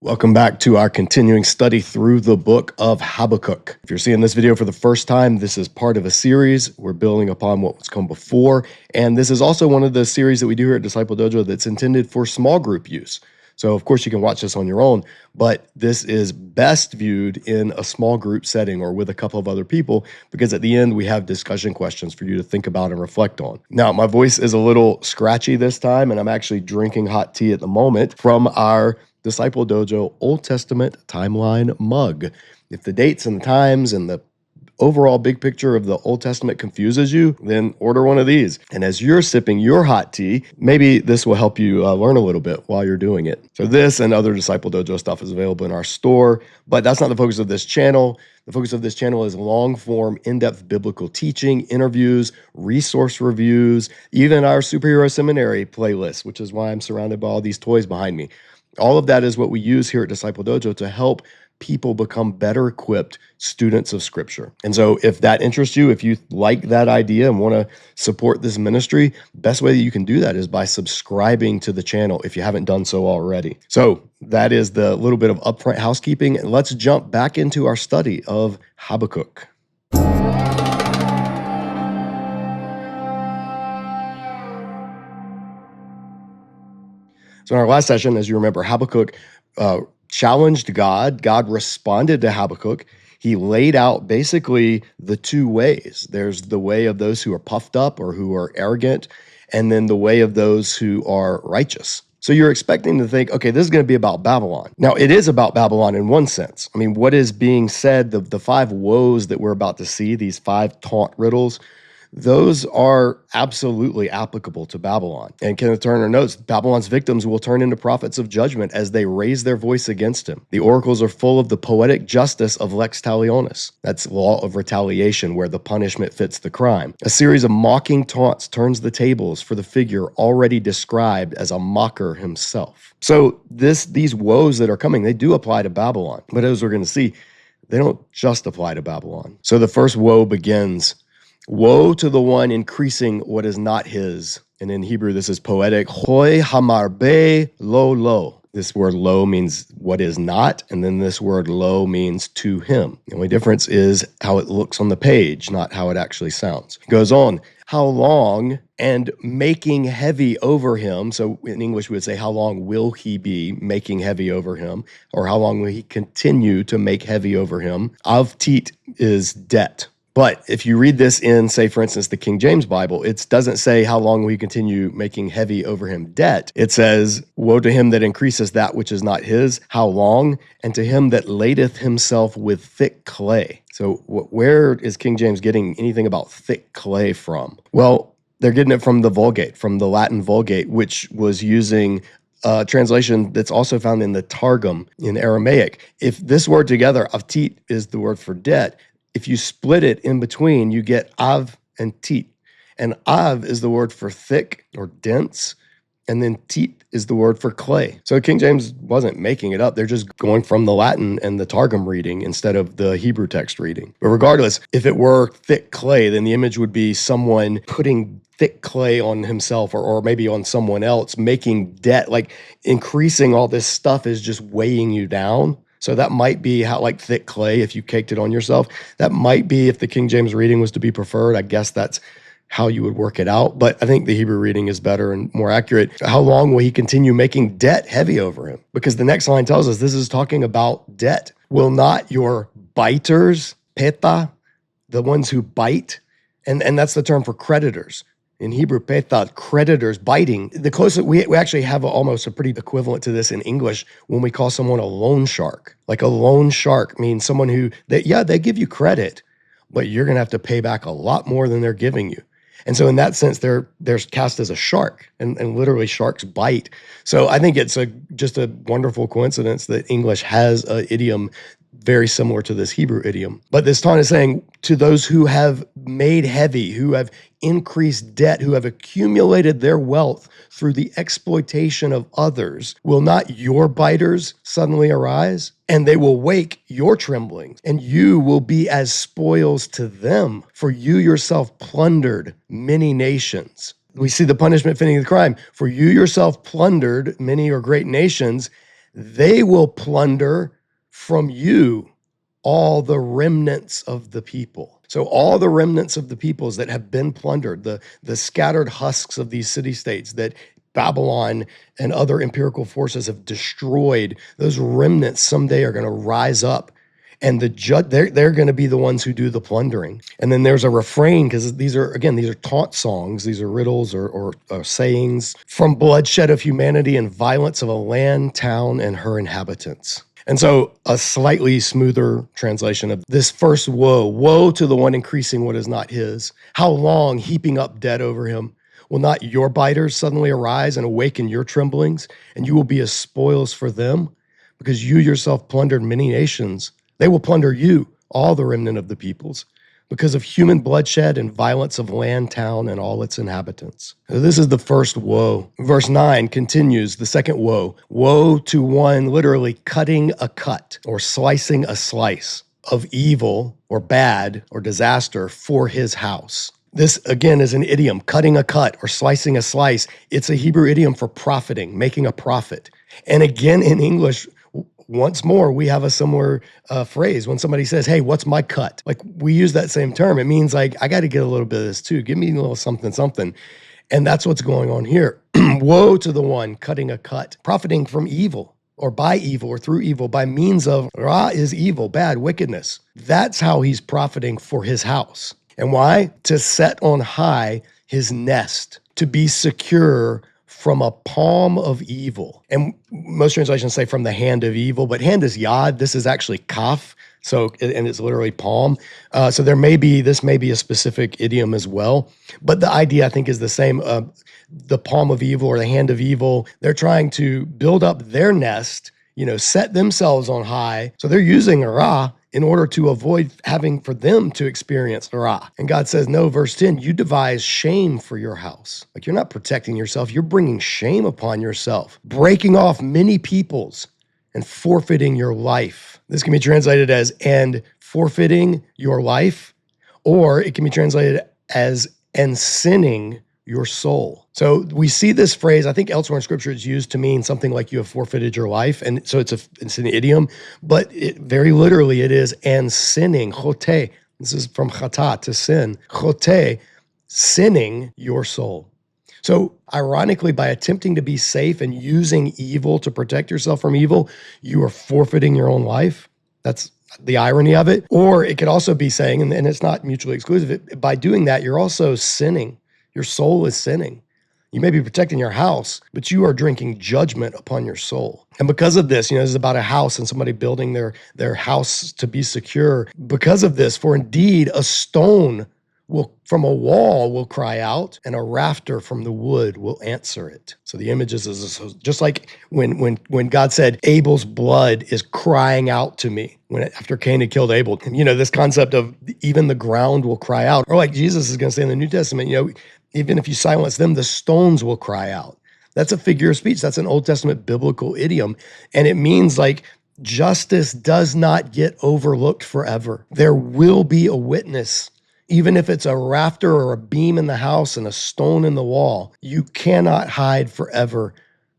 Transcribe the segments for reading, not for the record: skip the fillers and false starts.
Welcome back to our continuing study through the book of Habakkuk. If you're seeing this video for the first time, this is part of a series. We're building upon what's come before, and this is also one of the series that we do here at Disciple Dojo that's intended for small group use. So of course you can watch this on your own, but this is best viewed in a small group setting or with a couple of other people, because at the end we have discussion questions for you to think about and reflect on. Now, my voice is a little scratchy this time, and I'm actually drinking hot tea at the moment from our Disciple Dojo Old Testament timeline mug. If the dates and the times and the overall big picture of the Old Testament confuses you, then order one of these. And as you're sipping your hot tea, maybe this will help you learn a little bit while you're doing it. So this and other Disciple Dojo stuff is available in our store, but that's not the focus of this channel. The focus of this channel is long-form, in-depth biblical teaching, interviews, resource reviews, even our superhero seminary playlist, which is why I'm surrounded by all these toys behind me. All of that is what we use here at Disciple Dojo to help people become better equipped students of Scripture. And so if that interests you, if you like that idea and want to support this ministry, best way that you can do that is by subscribing to the channel if you haven't done so already. So that is the little bit of upfront housekeeping. And let's jump back into our study of Habakkuk. So in our last session, as you remember, Habakkuk challenged God. God responded to Habakkuk. He laid out basically the two ways. There's the way of those who are puffed up or who are arrogant, and then the way of those who are righteous. So you're expecting to think, okay, this is going to be about Babylon. Now, it is about Babylon in one sense. I mean, what is being said, the five woes that we're about to see, these five taunt riddles, those are absolutely applicable to Babylon. And Kenneth Turner notes, Babylon's victims will turn into prophets of judgment as they raise their voice against him. The oracles are full of the poetic justice of lex talionis. That's law of retaliation, where the punishment fits the crime. A series of mocking taunts turns the tables for the figure already described as a mocker himself. So these woes that are coming, they do apply to Babylon. But as we're going to see, they don't just apply to Babylon. So the first woe begins, woe to the one increasing what is not his. And in Hebrew, this is poetic. Hoi hamarbe lo lo. This word lo means what is not, and then this word lo means to him. The only difference is how it looks on the page, not how it actually sounds. It goes on, how long and making heavy over him. So in English, we would say, how long will he be making heavy over him? Or how long will he continue to make heavy over him? Avtit is debt. But if you read this in, say, for instance, the King James Bible, it doesn't say how long will he continue making heavy over him debt. It says, woe to him that increases that which is not his, how long? And to him that ladeth himself with thick clay. So where is King James getting anything about thick clay from? Well, they're getting it from the Vulgate, from the Latin Vulgate, which was using a translation that's also found in the Targum in Aramaic. If this word together, avtit, is the word for debt, if you split it in between, you get av and tit. And av is the word for thick or dense, and then tit is the word for clay. So King James wasn't making it up. They're just going from the Latin and the Targum reading instead of the Hebrew text reading. But regardless, if it were thick clay, then the image would be someone putting thick clay on himself or maybe on someone else, making debt, like increasing all this stuff is just weighing you down. So that might be how, like thick clay, if you caked it on yourself. That might be, if the King James reading was to be preferred, I guess that's how you would work it out. But I think the Hebrew reading is better and more accurate. How long will he continue making debt heavy over him? Because the next line tells us this is talking about debt. Will not your biters, peta, the ones who bite, and that's the term for creditors. In Hebrew, peta, creditors, biting. The closest, we actually have almost a pretty equivalent to this in English when we call someone a loan shark. Like a loan shark means someone who, they give you credit, but you're going to have to pay back a lot more than they're giving you. And so in that sense, they're cast as a shark, and literally sharks bite. So I think it's just a wonderful coincidence that English has an idiom very similar to this Hebrew idiom. But this taunt is saying, to those who have made heavy, who have increased debt, who have accumulated their wealth through the exploitation of others, will not your biters suddenly arise? And they will wake your tremblings, and you will be as spoils to them, for you yourself plundered many nations. We see the punishment fitting the crime. For you yourself plundered many or great nations, they will plunder from you all the remnants of the people. So all the remnants of the peoples that have been plundered, the scattered husks of these city-states that Babylon and other empirical forces have destroyed, those remnants someday are going to rise up, and they're going to be the ones who do the plundering. And then there's a refrain, because these are taunt songs, these are riddles or sayings, from bloodshed of humanity and violence of a land, town, and her inhabitants. And so a slightly smoother translation of this first woe: woe to the one increasing what is not his. How long heaping up debt over him? Will not your biters suddenly arise and awaken your tremblings, and you will be as spoils for them? Because you yourself plundered many nations. They will plunder you, all the remnant of the peoples, because of human bloodshed and violence of land, town, and all its inhabitants. So this is the first woe. Verse 9 continues the second woe. Woe to one literally cutting a cut or slicing a slice of evil or bad or disaster for his house. This, again, is an idiom, cutting a cut or slicing a slice. It's a Hebrew idiom for profiting, making a profit. And again, in English, once more, we have a similar phrase. When somebody says, hey, what's my cut? Like, we use that same term. It means like, I got to get a little bit of this too. Give me a little something, something. And that's what's going on here. Woe to the one cutting a cut, profiting from evil or by evil or through evil by means of ra is evil, bad, wickedness. That's how he's profiting for his house. And why? To set on high his nest, to be secure from a palm of evil. And most translations say from the hand of evil, but hand is yod. This is actually kaf. So, and it's literally palm. So this may be a specific idiom as well. But the idea, I think, is the same. The palm of evil or the hand of evil, they're trying to build up their nest, set themselves on high. So they're using ra in order to avoid having for them to experience ra. And God says, no, verse 10, you devise shame for your house. Like, you're not protecting yourself, you're bringing shame upon yourself, breaking off many peoples and forfeiting your life. This can be translated as, and forfeiting your life, or it can be translated as, and sinning your soul. So we see this phrase, I think elsewhere in scripture, it's used to mean something like you have forfeited your life. And so it's an idiom, but very literally it is, and sinning, chote. This is from chata, to sin. Chote, sinning your soul. So ironically, by attempting to be safe and using evil to protect yourself from evil, you are forfeiting your own life. That's the irony of it. Or it could also be saying, and it's not mutually exclusive, by doing that, you're also sinning. Your soul is sinning. You may be protecting your house, but you are drinking judgment upon your soul. And because of this, this is about a house and somebody building their house to be secure. Because of this, for indeed a stone from a wall will cry out, and a rafter from the wood will answer it. So the image is just like when God said, Abel's blood is crying out to me, after Cain had killed Abel. This concept of even the ground will cry out. Or like Jesus is going to say in the New Testament, even if you silence them, the stones will cry out. That's a figure of speech. That's an Old Testament biblical idiom. And it means like justice does not get overlooked forever. There will be a witness. Even if it's a rafter or a beam in the house and a stone in the wall, you cannot hide forever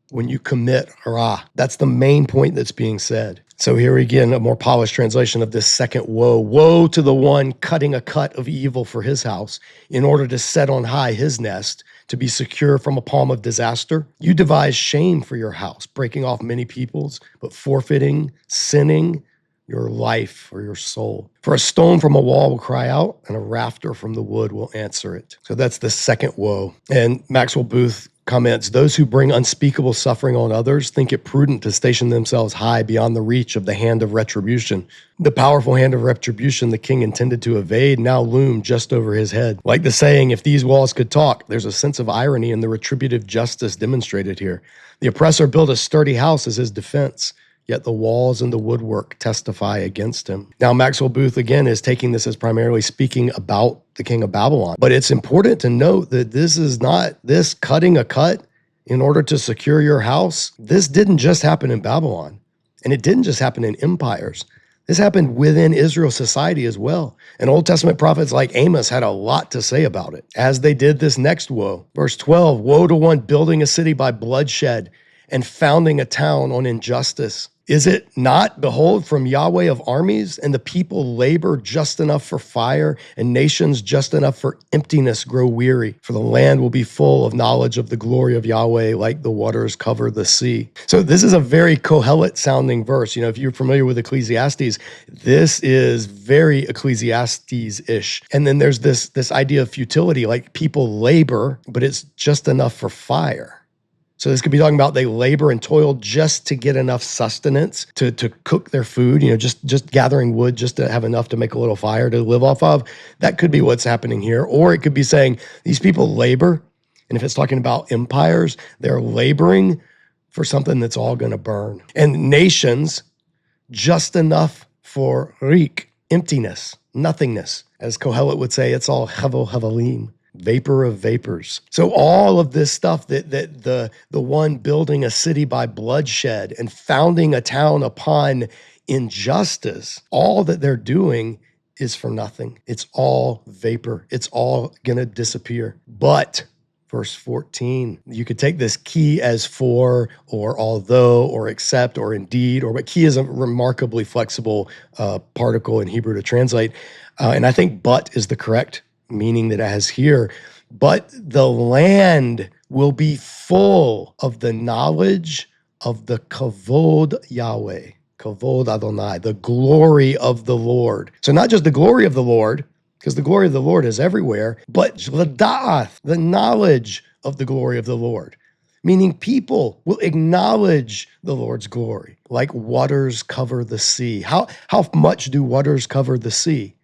when you commit ra. That's the main point that's being said. So here again, a more polished translation of this second woe. Woe to the one cutting a cut of evil for his house in order to set on high his nest, to be secure from a palm of disaster. You devise shame for your house, breaking off many peoples, but forfeiting, sinning, your life or your soul. For a stone from a wall will cry out, and a rafter from the wood will answer it. So that's the second woe. And Maxwell Booth comments, those who bring unspeakable suffering on others think it prudent to station themselves high beyond the reach of the hand of retribution. The powerful hand of retribution the king intended to evade now loomed just over his head. Like the saying, if these walls could talk, there's a sense of irony in the retributive justice demonstrated here. The oppressor built a sturdy house as his defense, yet the walls and the woodwork testify against him. Now, Maxwell Booth, again, is taking this as primarily speaking about the king of Babylon. But it's important to note that this is not this cutting a cut in order to secure your house. This didn't just happen in Babylon, and it didn't just happen in empires. This happened within Israel's society as well. And Old Testament prophets like Amos had a lot to say about it, as they did this next woe. Verse 12, woe to one building a city by bloodshed and founding a town on injustice. Is it not, behold, from Yahweh of armies, and the people labor just enough for fire, and nations just enough for emptiness grow weary? For the land will be full of knowledge of the glory of Yahweh, like the waters cover the sea. So this is a very Kohelet sounding verse. You know, if you're familiar with Ecclesiastes, this is very Ecclesiastes-ish. And then there's this idea of futility, like people labor, but it's just enough for fire. So this could be talking about they labor and toil just to get enough sustenance to cook their food, you know, just gathering wood just to have enough to make a little fire to live off of. That could be what's happening here. Or it could be saying these people labor, and if it's talking about empires, they're laboring for something that's all going to burn. And nations, just enough for rik, emptiness, nothingness. As Kohelet would say, it's all hevel hevelim. Vapor of vapors. So all of this stuff that the one building a city by bloodshed and founding a town upon injustice, all that they're doing is for nothing. It's all vapor. It's all going to disappear. But verse 14, you could take this key as for, or although, or except, or indeed, but key is a remarkably flexible particle in Hebrew to translate. And I think but is the correct meaning that it has here. But the land will be full of the knowledge of the kavod Yahweh, kavod Adonai, the glory of the Lord. So not just the glory of the Lord, because the glory of the Lord is everywhere, but l'da'ath, the knowledge of the glory of the Lord. Meaning people will acknowledge the Lord's glory, like waters cover the sea. How much do waters cover the sea?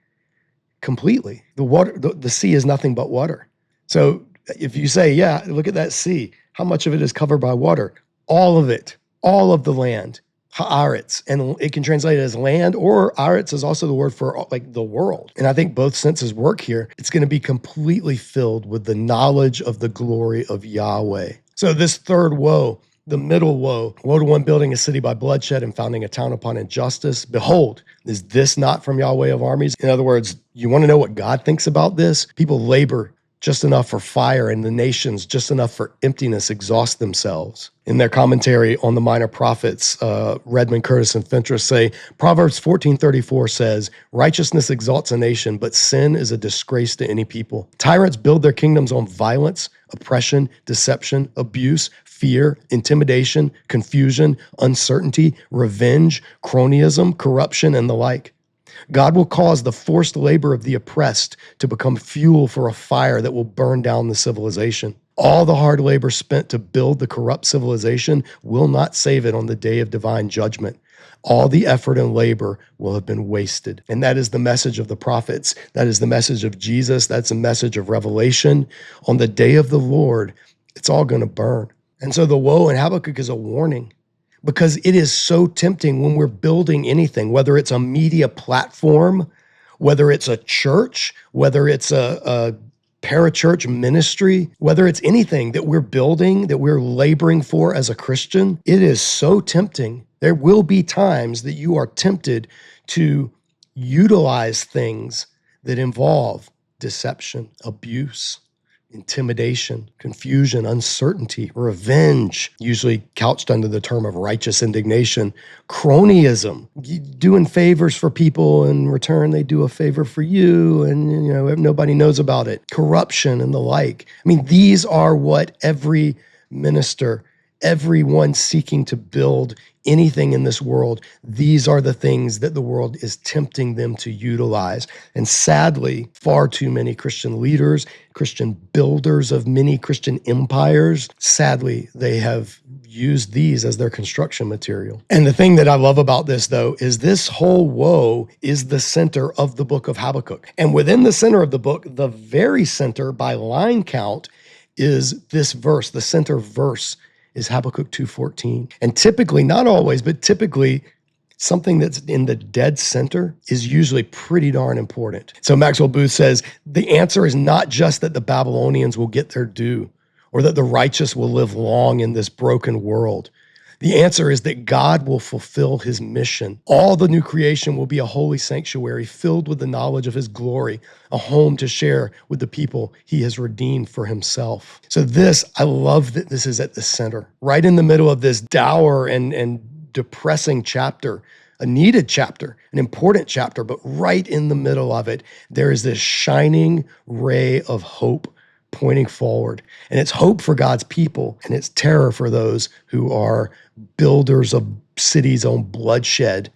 Completely. The sea is nothing but water. So if you say, yeah, look at that sea, how much of it is covered by water? All of it, all of the land, haaretz, and it can translate it as land, or aretz is also the word for like the world. And I think both senses work here. It's going to be completely filled with the knowledge of the glory of Yahweh. So this third woe, the middle woe to one building a city by bloodshed and founding a town upon injustice. Behold, is this not from Yahweh of armies? In other words, you want to know what God thinks about this? People labor just enough for fire, and the nations just enough for emptiness exhaust themselves. In their commentary on the minor prophets, Redmond, Curtis, and Fentress say, Proverbs 14:34 says, righteousness exalts a nation, but sin is a disgrace to any people. Tyrants build their kingdoms on violence, oppression, deception, abuse, fear, intimidation, confusion, uncertainty, revenge, cronyism, corruption, and the like. God will cause the forced labor of the oppressed to become fuel for a fire that will burn down the civilization. All the hard labor spent to build the corrupt civilization will not save it on the day of divine judgment. All the effort and labor will have been wasted. And that is the message of the prophets. That is the message of Jesus. That's a message of Revelation. On the day of the Lord, it's all going to burn. And so the woe in Habakkuk is a warning, because it is so tempting when we're building anything, whether it's a media platform, whether it's a church, whether it's a parachurch ministry, whether it's anything that we're building, that we're laboring for as a Christian, it is so tempting. There will be times that you are tempted to utilize things that involve deception, abuse, intimidation, confusion, uncertainty, revenge, usually couched under the term of righteous indignation, cronyism, doing favors for people in return they do a favor for you, and nobody knows about it, corruption and the like. I mean, these are what every minister, everyone seeking to build anything in this world, these are the things that the world is tempting them to utilize. And sadly, far too many Christian leaders, Christian builders of many Christian empires, sadly, they have used these as their construction material. And the thing that I love about this, though, is this whole woe is the center of the book of Habakkuk. And within the center of the book, the very center by line count is this verse, the center verse is Habakkuk 2:14. And typically, not always, but typically, something that's in the dead center is usually pretty darn important. So Maxwell Booth says, the answer is not just that the Babylonians will get their due or that the righteous will live long in this broken world. The answer is that God will fulfill his mission. All the new creation will be a holy sanctuary filled with the knowledge of his glory, a home to share with the people he has redeemed for himself. So I love that this is at the center, right in the middle of this dour and depressing chapter, a needed chapter, an important chapter, but right in the middle of it, there is this shining ray of hope pointing forward. And it's hope for God's people, and it's terror for those who are builders of cities on bloodshed,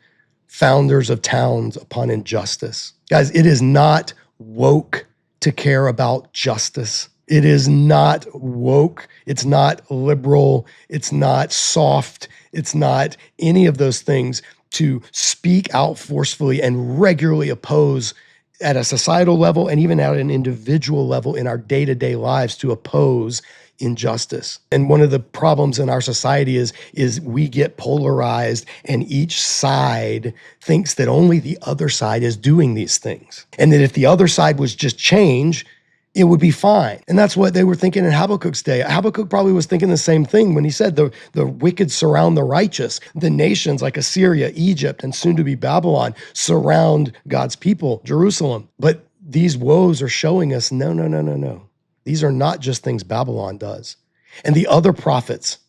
founders of towns upon injustice. Guys, it is not woke to care about justice. It is not woke. It's not liberal. It's not soft. It's not any of those things to speak out forcefully and regularly oppose at a societal level and even at an individual level in our day-to-day lives to oppose injustice. And one of the problems in our society is we get polarized, and each side thinks that only the other side is doing these things. And that if the other side was just change, it would be fine. And that's what they were thinking in Habakkuk's day. Habakkuk probably was thinking the same thing when he said the wicked surround the righteous. The nations like Assyria, Egypt, and soon to be Babylon surround God's people, Jerusalem. But these woes are showing us, no. These are not just things Babylon does. And the other prophets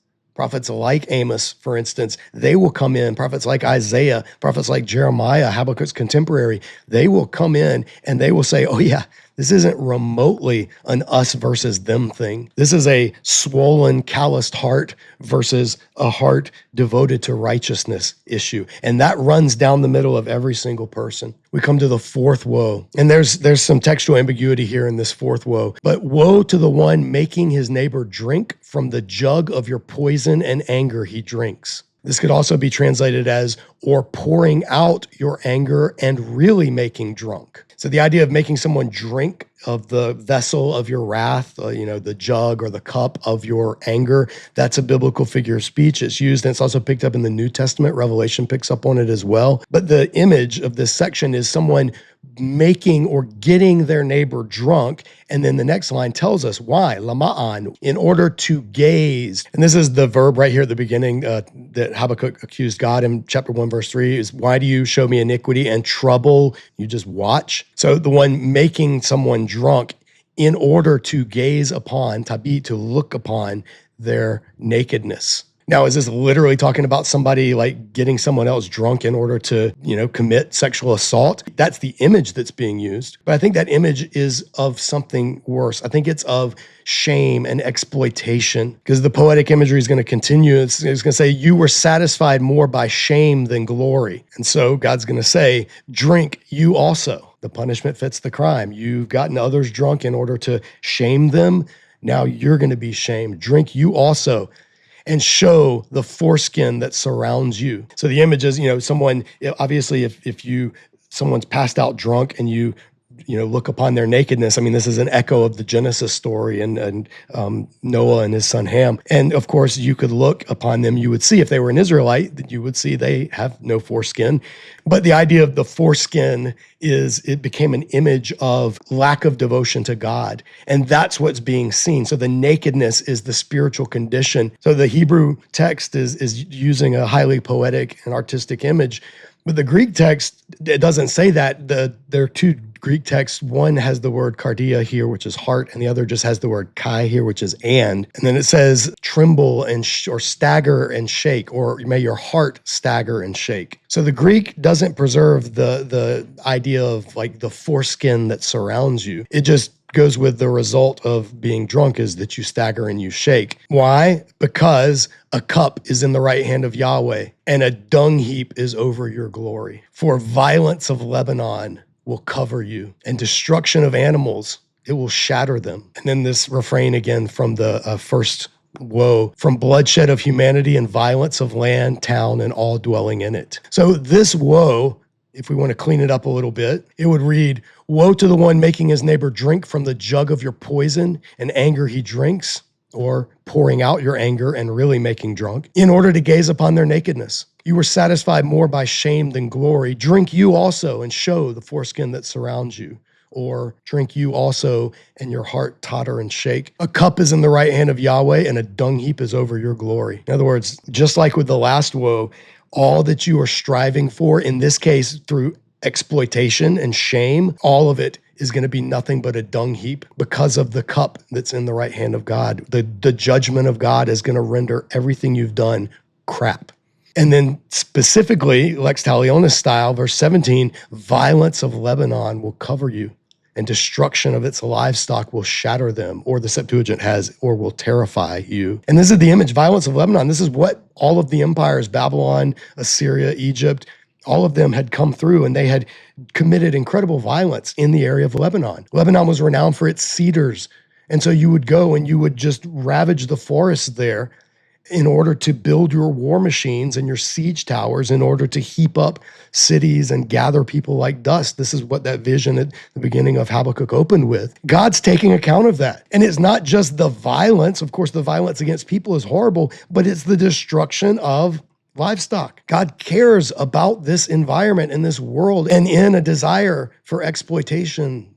like Amos, for instance, they will come in, prophets like Isaiah, prophets like Jeremiah, Habakkuk's contemporary, they will come in and they will say, oh yeah, this isn't remotely an us versus them thing. This is a swollen, calloused heart versus a heart devoted to righteousness issue. And that runs down the middle of every single person. We come to the fourth woe. And there's some textual ambiguity here in this fourth woe. But woe to the one making his neighbor drink from the jug of your poison and anger he drinks. This could also be translated as, or pouring out your anger and really making drunk. So the idea of making someone drink of the vessel of your wrath, the jug or the cup of your anger, that's a biblical figure of speech. It's used, and it's also picked up in the New Testament. Revelation picks up on it as well. But the image of this section is someone making or getting their neighbor drunk. And then the next line tells us why, lama'an, in order to gaze. And this is the verb right here at the beginning that Habakkuk accused God in chapter 1, verse 3 is, why do you show me iniquity and trouble? You just watch. So the one making someone drunk in order to gaze upon, tabi, to look upon their nakedness. Now, is this literally talking about somebody like getting someone else drunk in order to, commit sexual assault? That's the image that's being used. But I think that image is of something worse. I think it's of shame and exploitation, because the poetic imagery is going to continue. It's going to say, you were satisfied more by shame than glory. And so God's going to say, drink you also. The punishment fits the crime. You've gotten others drunk in order to shame them. Now you're going to be shamed. Drink you also, and show the foreskin that surrounds you. So the image is, someone, obviously if someone's passed out drunk and you look upon their nakedness. I mean, this is an echo of the Genesis story and Noah and his son Ham. And of course, you could look upon them. You would see, if they were an Israelite, that you would see they have no foreskin. But the idea of the foreskin it became an image of lack of devotion to God. And that's what's being seen. So the nakedness is the spiritual condition. So the Hebrew text is using a highly poetic and artistic image. But the Greek text, it doesn't say that. There are two Greek texts. One has the word cardia here, which is heart, and the other just has the word kai here, which is and. And then it says tremble or stagger and shake, or may your heart stagger and shake. So the Greek doesn't preserve the idea of like the foreskin that surrounds you. It just goes with the result of being drunk is that you stagger and you shake. Why? Because a cup is in the right hand of Yahweh and a dung heap is over your glory. For violence of Lebanon will cover you, and destruction of animals, it will shatter them. And then this refrain again from the first woe, from bloodshed of humanity and violence of land, town, and all dwelling in it. So this woe, if we want to clean it up a little bit, it would read, woe to the one making his neighbor drink from the jug of your poison and anger he drinks, or pouring out your anger and really making drunk, in order to gaze upon their nakedness. You were satisfied more by shame than glory. Drink you also and show the foreskin that surrounds you. or drink you also, and your heart totter and shake. A cup is in the right hand of Yahweh, and a dung heap is over your glory. In other words, just like with the last woe, all that you are striving for, in this case, through exploitation and shame, all of it is going to be nothing but a dung heap because of the cup that's in the right hand of God. The judgment of God is going to render everything you've done crap. And then specifically, Lex Talionis style, verse 17, violence of Lebanon will cover you, and destruction of its livestock will shatter them, or the Septuagint has, or will terrify you. And this is the image, violence of Lebanon. This is what all of the empires, Babylon, Assyria, Egypt, all of them had come through, and they had committed incredible violence in the area of Lebanon. Lebanon was renowned for its cedars. And so you would go and you would just ravage the forests there in order to build your war machines and your siege towers, in order to heap up cities and gather people like dust. This is what that vision at the beginning of Habakkuk opened with. God's taking account of that. And it's not just the violence. Of course, the violence against people is horrible, but it's the destruction of livestock. God cares about this environment and this world, and in a desire for exploitation,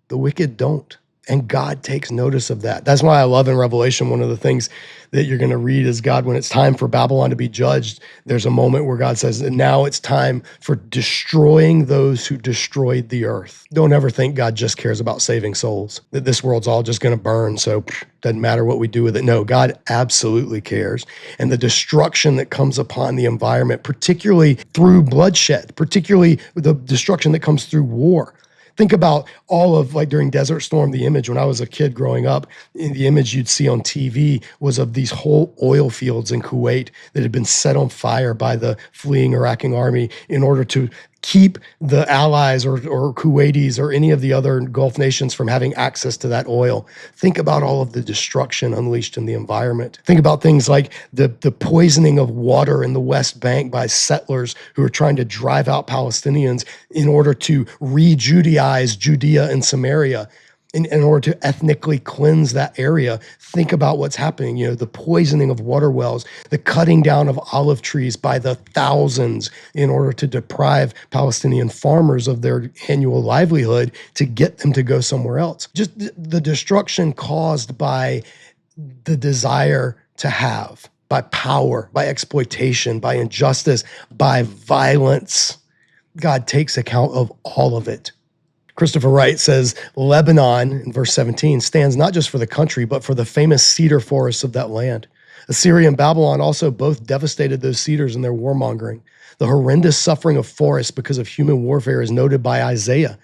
the wicked don't. And God takes notice of that. That's why I love in Revelation, one of the things that you're going to read is God, when it's time for Babylon to be judged, there's a moment where God says, now it's time for destroying those who destroyed the earth. Don't ever think God just cares about saving souls, that this world's all just going to burn, so doesn't matter what we do with it. No, God absolutely cares. And the destruction that comes upon the environment, particularly through bloodshed, particularly the destruction that comes through war. Think about all of, like during Desert Storm, the image when I was a kid growing up, the image you'd see on TV was of these whole oil fields in Kuwait that had been set on fire by the fleeing Iraqi army in order to keep the allies or Kuwaitis or any of the other Gulf nations from having access to that oil. Think about all of the destruction unleashed in the environment. Think about things like the poisoning of water in the West Bank by settlers who are trying to drive out Palestinians in order to re-Judaize Judea and Samaria. In order to ethnically cleanse that area. Think about what's happening, the poisoning of water wells, the cutting down of olive trees by the thousands in order to deprive Palestinian farmers of their annual livelihood to get them to go somewhere else. Just the destruction caused by the desire to have, by power, by exploitation, by injustice, by violence. God takes account of all of it. Christopher Wright says, Lebanon, in verse 17, stands not just for the country, but for the famous cedar forests of that land. Assyria and Babylon also both devastated those cedars in their warmongering. The horrendous suffering of forests because of human warfare is noted by Isaiah.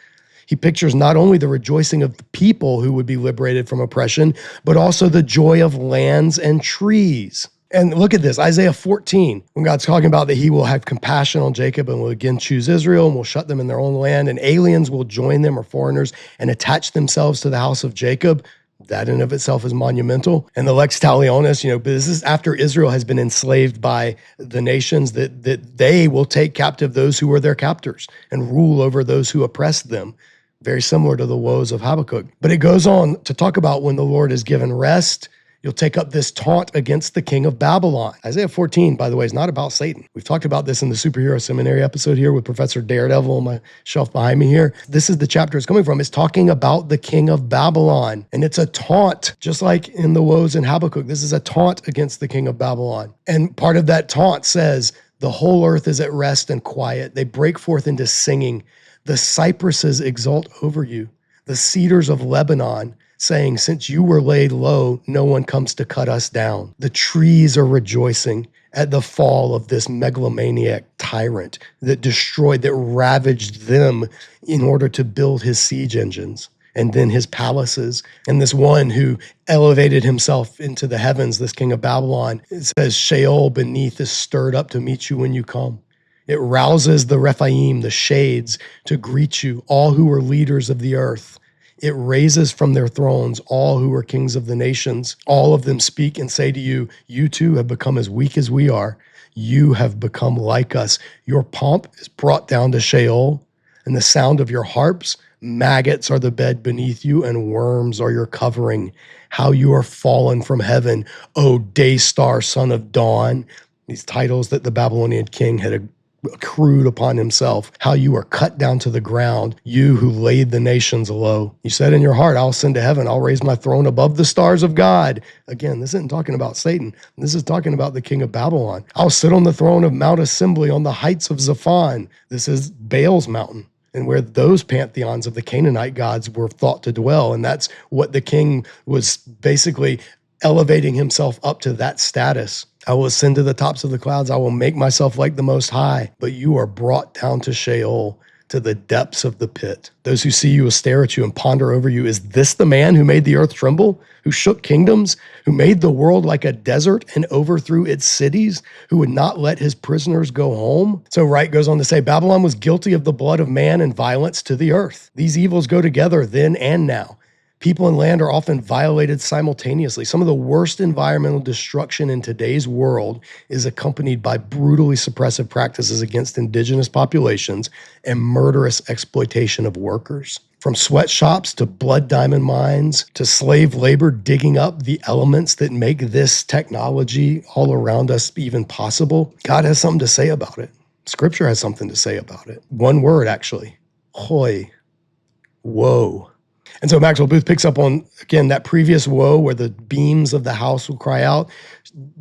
He pictures not only the rejoicing of the people who would be liberated from oppression, but also the joy of lands and trees. And look at this, Isaiah 14, when God's talking about that he will have compassion on Jacob and will again choose Israel and will shut them in their own land, and aliens will join them, or foreigners, and attach themselves to the house of Jacob. That in of itself is monumental. And the lex talionis, but this is after Israel has been enslaved by the nations, that they will take captive those who were their captors and rule over those who oppressed them. Very similar to the woes of Habakkuk. But it goes on to talk about when the Lord is given rest, you'll take up this taunt against the king of Babylon. Isaiah 14, by the way, is not about Satan. We've talked about this in the Superhero Seminary episode here with Professor Daredevil on my shelf behind me here. This is the chapter it's coming from. It's talking about the king of Babylon. And it's a taunt, just like in the woes in Habakkuk. This is a taunt against the king of Babylon. And part of that taunt says, the whole earth is at rest and quiet. They break forth into singing. The cypresses exult over you. The cedars of Lebanon, saying, since you were laid low, no one comes to cut us down. The trees are rejoicing at the fall of this megalomaniac tyrant that destroyed, that ravaged them in order to build his siege engines and then his palaces. And this one who elevated himself into the heavens, this king of Babylon, it says, Sheol beneath is stirred up to meet you when you come. It rouses the Rephaim, the shades, to greet you, all who are leaders of the earth. It raises from their thrones all who are kings of the nations. All of them speak and say to you, you too have become as weak as we are. You have become like us. Your pomp is brought down to Sheol, and the sound of your harps, maggots are the bed beneath you, and worms are your covering. How you are fallen from heaven, O day star, son of dawn. These titles that the Babylonian king had accrued upon himself, how you are cut down to the ground, you who laid the nations low. You said in your heart, I'll ascend to heaven, I'll raise my throne above the stars of God. Again, this isn't talking about Satan. This is talking about the king of Babylon. I'll sit on the throne of Mount Assembly on the heights of Zaphon. This is Baal's mountain, and where those pantheons of the Canaanite gods were thought to dwell. And that's what the king was basically elevating himself up to, that status. I will ascend to the tops of the clouds. I will make myself like the Most High. But you are brought down to Sheol, to the depths of the pit. Those who see you will stare at you and ponder over you. Is this the man who made the earth tremble, who shook kingdoms, who made the world like a desert and overthrew its cities, who would not let his prisoners go home? So Wright goes on to say, Babylon was guilty of the blood of man and violence to the earth. These evils go together then and now. People and land are often violated simultaneously. Some of the worst environmental destruction in today's world is accompanied by brutally suppressive practices against indigenous populations and murderous exploitation of workers. From sweatshops to blood diamond mines to slave labor digging up the elements that make this technology all around us even possible, God has something to say about it. Scripture has something to say about it. One word, actually. Hoi. Woe. And so Maxwell Booth picks up on, again, that previous woe where the beams of the house will cry out.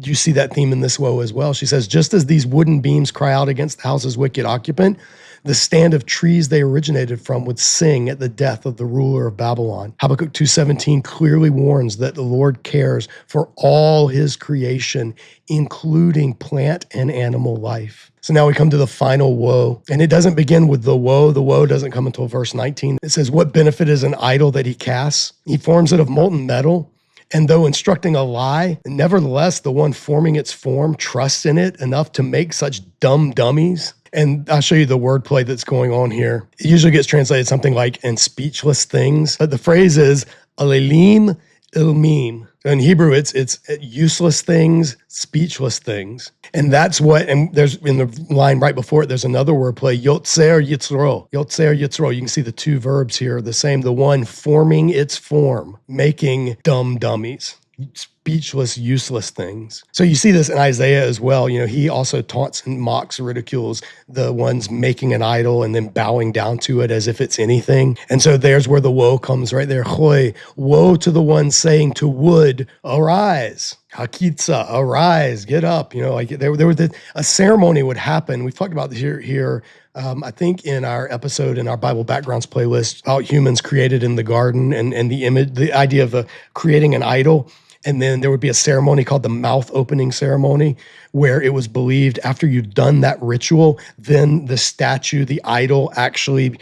You see that theme in this woe as well. She says, just as these wooden beams cry out against the house's wicked occupant, the stand of trees they originated from would sing at the death of the ruler of Babylon. Habakkuk 2:17 clearly warns that the Lord cares for all his creation, including plant and animal life. So now we come to the final woe, and it doesn't begin with the woe. The woe doesn't come until verse 19. It says, what benefit is an idol that he casts? He forms it of molten metal. And though instructing a lie, nevertheless, the one forming its form trusts in it enough to make such dumb dummies. And I'll show you the wordplay that's going on here. It usually gets translated something like, and speechless things. But the phrase is, alelim ilmim. In Hebrew, it's useless things, speechless things. And that's what, and there's in the line right before it, there's another wordplay, yotzer yitzro. Yotzer yitzro. You can see the two verbs here are the same. The one forming its form, making dumb dummies. Speechless, useless things. So you see this in Isaiah as well. You know, he also taunts and mocks, ridicules the ones making an idol and then bowing down to it as if it's anything. And so there's where the woe comes right there. Hoi, woe to the one saying to wood, arise. Hakitza, arise, get up. You know, like there was a ceremony would happen. We've talked about this here. I think in our episode in our Bible backgrounds playlist about humans created in the garden and the image, the idea of creating an idol. And then there would be a ceremony called the mouth opening ceremony, where it was believed after you've done that ritual, then the statue, the idol actually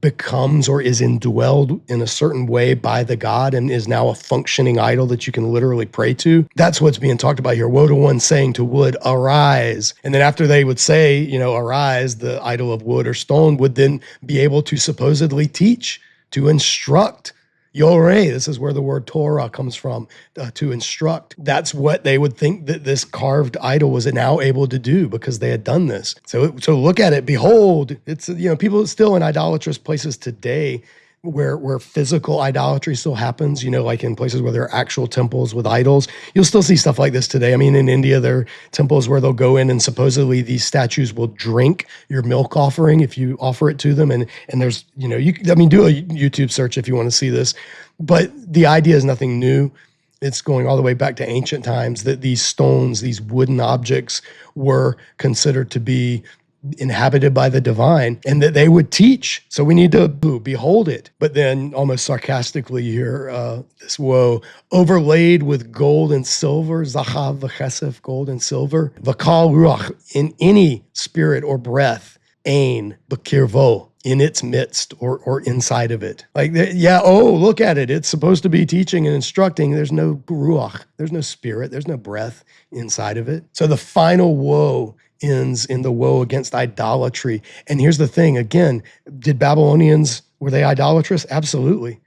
becomes or is indwelled in a certain way by the god and is now a functioning idol that you can literally pray to. That's what's being talked about here. Woe to one saying to wood, arise. And then after they would say, you know, arise, the idol of wood or stone would then be able to supposedly teach, to instruct. Yoreh, this is where the word Torah comes from, to instruct. That's what they would think that this carved idol was now able to do because they had done this. So look at it. Behold, it's, you know, people still in idolatrous places today where physical idolatry still happens, you know, like in places where there are actual temples with idols. You'll still see stuff like this today. I mean, in India, there are temples where they'll go in and supposedly these statues will drink your milk offering if you offer it to them. And there's, you know, do a YouTube search if you want to see this. But the idea is nothing new. It's going all the way back to ancient times that these stones, these wooden objects were considered to be inhabited by the divine and that they would teach. So we need to behold it. But then almost sarcastically here, this woe, overlaid with gold and silver, zahav v'chesef, gold and silver, v'kal ruach, in any spirit or breath, ein b'kirvo, in its midst or inside of it. Like, look at it. It's supposed to be teaching and instructing. There's no ruach, there's no spirit, there's no breath inside of it. So the final woe ends in the woe against idolatry. And here's the thing, again, did Babylonians, were they idolatrous? Absolutely.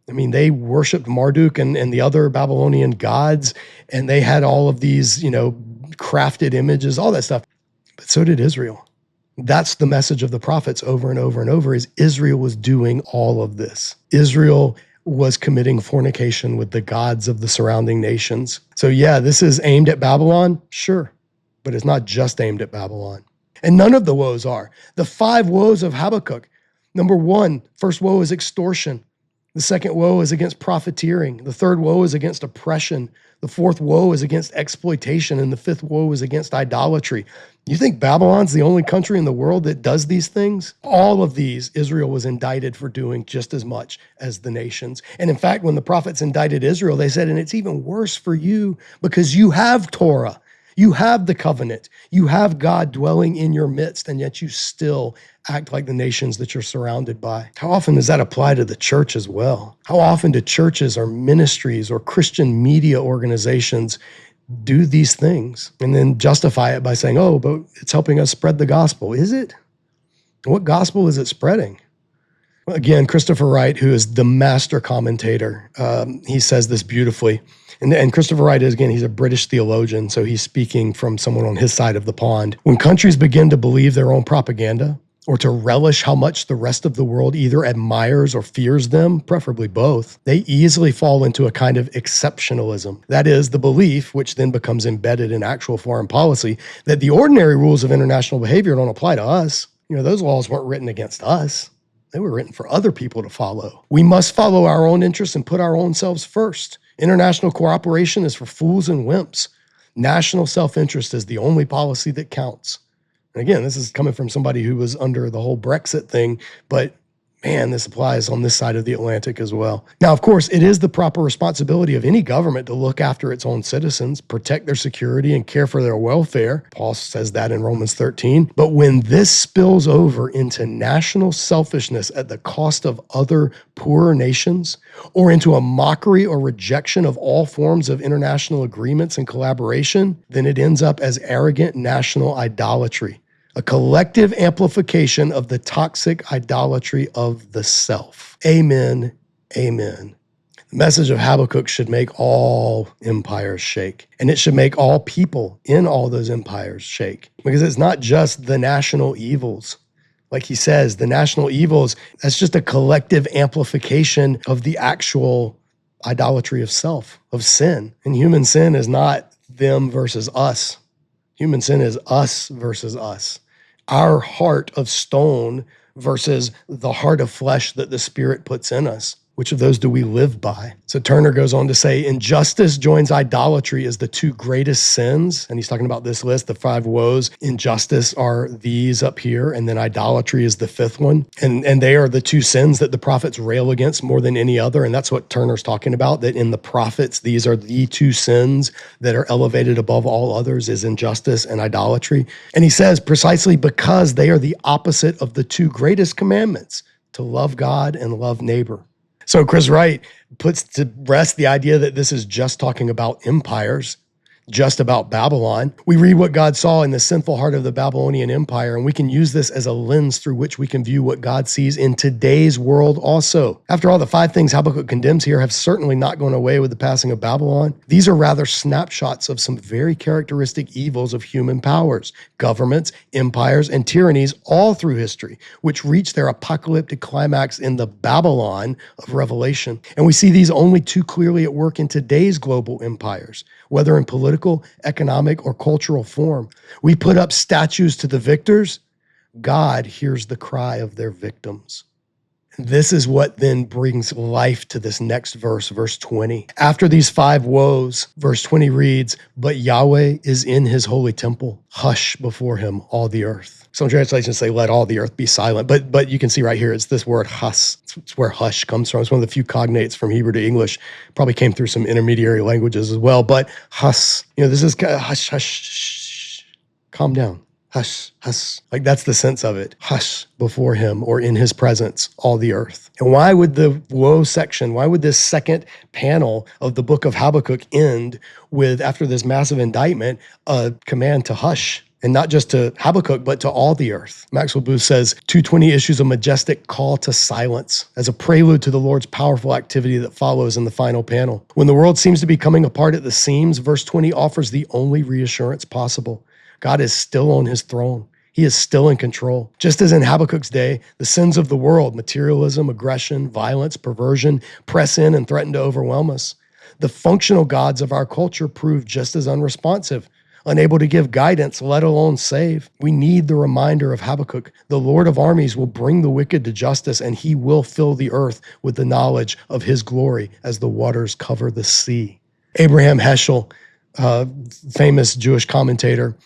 I mean, they worshiped Marduk and the other Babylonian gods, and they had all of these, you know, crafted images, all that stuff. But so did Israel. That's the message of the prophets over and over and over, is Israel was doing all of this. Israel was committing fornication with the gods of the surrounding nations. So yeah, this is aimed at Babylon, sure. But it's not just aimed at Babylon. And none of the woes are. The 5 woes of Habakkuk. Number 1, first woe is extortion. The second woe is against profiteering. The third woe is against oppression. The fourth woe is against exploitation. And the fifth woe is against idolatry. You think Babylon's the only country in the world that does these things? All of these, Israel was indicted for doing just as much as the nations. And in fact, when the prophets indicted Israel, they said, and it's even worse for you because you have Torah. You have the covenant. You have God dwelling in your midst, and yet you still act like the nations that you're surrounded by. How often does that apply to the church as well? How often do churches or ministries or Christian media organizations do these things and then justify it by saying, oh, but it's helping us spread the gospel? Is it? What gospel is it spreading? Again, Christopher Wright, who is the master commentator, he says this beautifully. And Christopher Wright is, again, he's a British theologian, so he's speaking from someone on his side of the pond. When countries begin to believe their own propaganda or to relish how much the rest of the world either admires or fears them, preferably both, they easily fall into a kind of exceptionalism. That is, the belief, which then becomes embedded in actual foreign policy, that the ordinary rules of international behavior don't apply to us. You know, those laws weren't written against us. They were written for other people to follow. We must follow our own interests and put our own selves first. International cooperation is for fools and wimps. National self-interest is the only policy that counts. And again, this is coming from somebody who was under the whole Brexit thing, but man, this applies on this side of the Atlantic as well. Now, of course, it is the proper responsibility of any government to look after its own citizens, protect their security, and care for their welfare. Paul says that in Romans 13. But when this spills over into national selfishness at the cost of other poorer nations, or into a mockery or rejection of all forms of international agreements and collaboration, then it ends up as arrogant national idolatry. A collective amplification of the toxic idolatry of the self. Amen. Amen. The message of Habakkuk should make all empires shake, and it should make all people in all those empires shake, because it's not just the national evils. Like he says, the national evils, that's just a collective amplification of the actual idolatry of self, of sin. And human sin is not them versus us. Human sin is us versus us. Our heart of stone versus the heart of flesh that the Spirit puts in us. Which of those do we live by? So Turner goes on to say, injustice joins idolatry as the 2 greatest sins. And he's talking about this list, the 5 woes. Injustice are these up here, and then idolatry is the 5th one. And they are the 2 sins that the prophets rail against more than any other. And that's what Turner's talking about, that in the prophets, these are the 2 sins that are elevated above all others, is injustice and idolatry. And he says, precisely because they are the opposite of the 2 greatest commandments, to love God and love neighbor. So Chris Wright puts to rest the idea that this is just talking about empires, just about Babylon. We read what God saw in the sinful heart of the Babylonian Empire, and we can use this as a lens through which we can view what God sees in today's world also. After all, the 5 things Habakkuk condemns here have certainly not gone away with the passing of Babylon. These are rather snapshots of some very characteristic evils of human powers, governments, empires, and tyrannies all through history, which reach their apocalyptic climax in the Babylon of Revelation. And we see these only too clearly at work in today's global empires, whether in political, economic, or cultural form. We put up statues to the victors. God hears the cry of their victims. And this is what then brings life to this next verse, verse 20. After these 5 woes, verse 20 reads, but Yahweh is in his holy temple. Hush before him, all the earth. Some translations say, let all the earth be silent. But you can see right here, it's this word hus. It's where hush comes from. It's one of the few cognates from Hebrew to English. Probably came through some intermediary languages as well. But hus, this is hush, hush, shh, calm down. Hush, hush. Like that's the sense of it. Hush before him, or in his presence, all the earth. And why would the woe section, why would this second panel of the book of Habakkuk end with, after this massive indictment, a command to hush? And not just to Habakkuk, but to all the earth. Maxwell Booth says, 2:20 issues a majestic call to silence as a prelude to the Lord's powerful activity that follows in the final panel. When the world seems to be coming apart at the seams, verse 20 offers the only reassurance possible. God is still on his throne. He is still in control. Just as in Habakkuk's day, the sins of the world, materialism, aggression, violence, perversion, press in and threaten to overwhelm us. The functional gods of our culture prove just as unresponsive. unable to give guidance, let alone save. We need the reminder of Habakkuk. The Lord of armies will bring the wicked to justice, and he will fill the earth with the knowledge of his glory as the waters cover the sea. Abraham Heschel, famous Jewish commentator,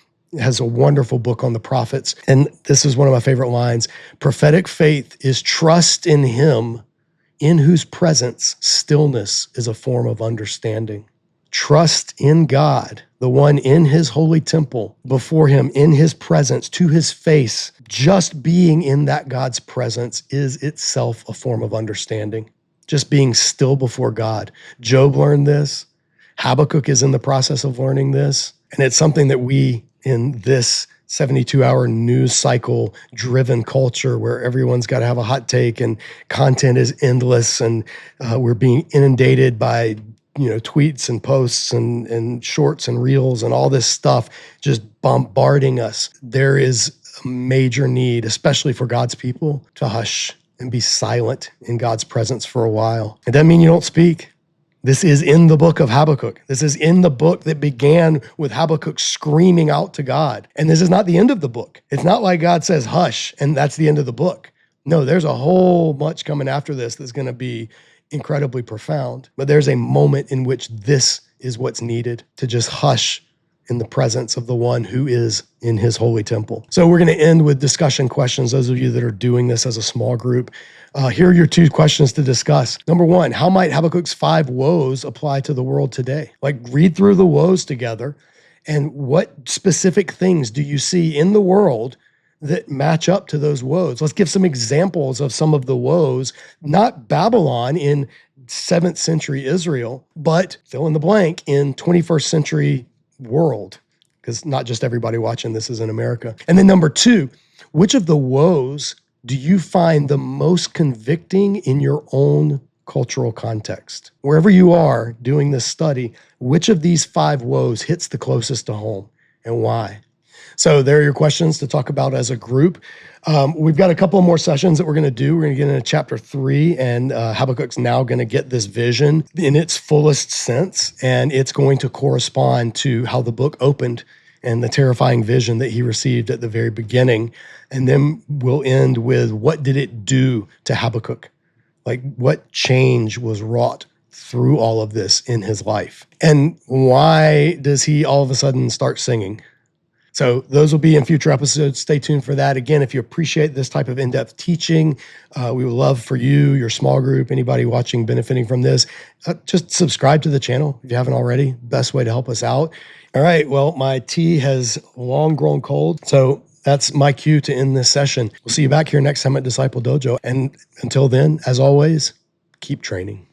has a wonderful book on the prophets. And this is one of my favorite lines. Prophetic faith is trust in him in whose presence stillness is a form of understanding. Trust in God, the one in his holy temple, before him, in his presence, to his face. Just being in that God's presence is itself a form of understanding. Just being still before God. Job learned this. Habakkuk is in the process of learning this. And it's something that we, in this 72-hour news cycle driven culture where everyone's got to have a hot take and content is endless and we're being inundated by tweets and posts and shorts and reels and all this stuff just bombarding us. There is a major need, especially for God's people, to hush and be silent in God's presence for a while. It doesn't mean you don't speak. This is in the book of Habakkuk. This is in the book that began with Habakkuk screaming out to God. And this is not the end of the book. It's not like God says, hush, and that's the end of the book. No, there's a whole bunch coming after this that's going to be incredibly profound. But there's a moment in which this is what's needed, to just hush in the presence of the one who is in his holy temple. So we're going to end with discussion questions. Those of you that are doing this as a small group, here are your 2 questions to discuss. Number 1, how might Habakkuk's 5 woes apply to the world today? Like, read through the woes together, and what specific things do you see in the world that match up to those woes? Let's give some examples of some of the woes, not Babylon in 7th century Israel, but fill in the blank in 21st century world, because not just everybody watching this is in America. And then number 2, which of the woes do you find the most convicting in your own cultural context? Wherever you are doing this study, which of these 5 woes hits the closest to home and why? So there are your questions to talk about as a group. We've got a couple more sessions that we're going to do. We're going to get into chapter 3, and Habakkuk's now going to get this vision in its fullest sense, and it's going to correspond to how the book opened and the terrifying vision that he received at the very beginning. And then we'll end with, what did it do to Habakkuk? Like, what change was wrought through all of this in his life? And why does he all of a sudden start singing? So those will be in future episodes. Stay tuned for that. Again, if you appreciate this type of in-depth teaching, we would love for you, your small group, anybody watching benefiting from this, just subscribe to the channel if you haven't already. Best way to help us out. All right, well, my tea has long grown cold, so that's my cue to end this session. We'll see you back here next time at Disciple Dojo. And until then, as always, keep training.